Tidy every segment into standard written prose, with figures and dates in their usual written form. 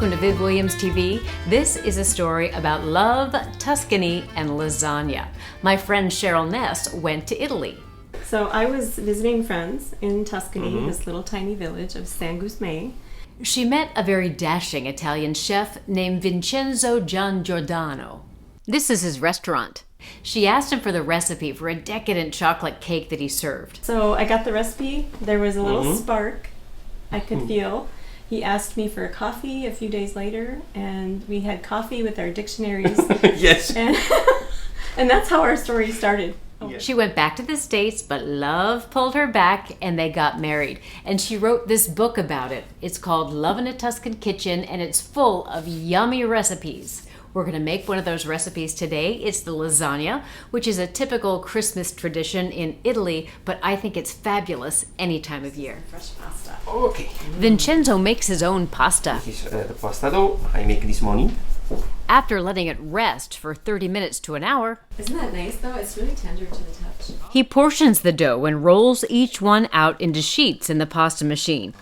welcome to VivWilliamsTV. This is a story about love, Tuscany, and lasagna. My friend Sheryl Ness went to Italy. So I was visiting friends in Tuscany, this little tiny village of San Gusme. She met a very dashing Italian chef named Vincenzo Giangiordano. This is his restaurant. She asked him for the recipe for a decadent chocolate cake that he served. So I got the recipe. There was a little spark I could feel. He asked me for a coffee a few days later, and we had coffee with our dictionaries. Yes. And that's how our story started. She went back to the States, but love pulled her back, and they got married. And she wrote this book about it. It's called Love in a Tuscan Kitchen, and it's full of yummy recipes. We're going to make one of those recipes today. It's the lasagna, which is a typical Christmas tradition in Italy, but I think it's fabulous any time of year. Fresh pasta. Okay. Vincenzo makes his own pasta. This is the pasta dough I make this morning. After letting it rest for 30 minutes to an hour, Isn't that nice, though? It's really tender to the touch. he portions the dough and rolls each one out into sheets in the pasta machine.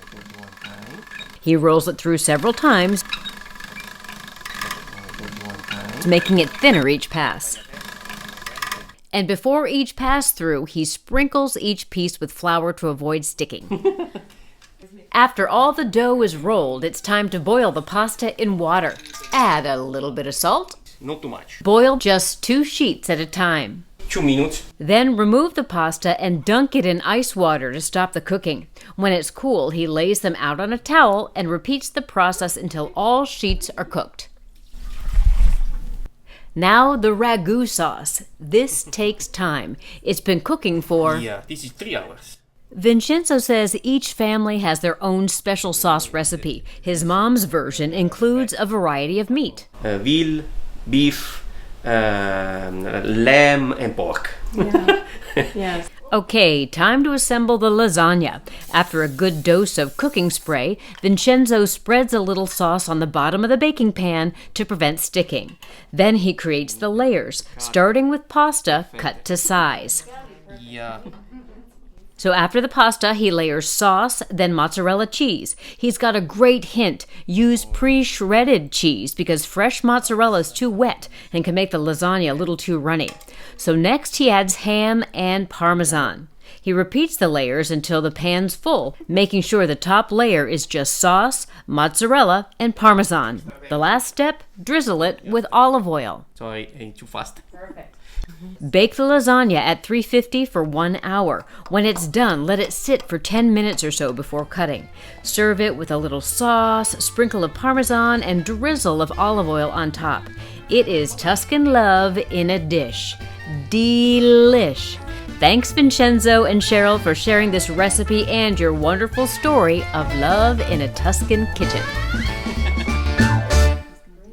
He rolls it through several times, making it thinner each pass. And before each pass through, he sprinkles each piece with flour to avoid sticking. After all the dough is rolled, it's time to boil the pasta in water. Add a little bit of salt. Not too much. Boil just 2 sheets at a time. 2 minutes. Then remove the pasta and dunk it in ice water to stop the cooking. When it's cool, he lays them out on a towel and repeats the process until all sheets are cooked. Now the ragu sauce. This takes time. It's been cooking for... Yeah, this is 3 hours. Vincenzo says each family has their own special sauce recipe. His mom's version includes a variety of meat. Veal, beef, lamb and pork. Yeah. Yes. Okay, time to assemble the lasagna. After a good dose of cooking spray, Vincenzo spreads a little sauce on the bottom of the baking pan to prevent sticking. Then he creates the layers, starting with pasta cut to size. Yeah. So after the pasta, he layers sauce, then mozzarella cheese. He's got a great hint. Use pre-shredded cheese because fresh mozzarella is too wet and can make the lasagna a little too runny. So next he adds ham and parmesan. He repeats the layers until the pan's full, making sure the top layer is just sauce, mozzarella, and parmesan. The last step, drizzle it with olive oil. Sorry, I'm too fast. Perfect. Bake the lasagna at 350 for 1 hour. When it's done, let it sit for 10 minutes or so before cutting. Serve it with a little sauce, sprinkle of parmesan, and drizzle of olive oil on top. It is Tuscan love in a dish. Delish! Thanks Vincenzo and Sheryl for sharing this recipe and your wonderful story of love in a Tuscan kitchen.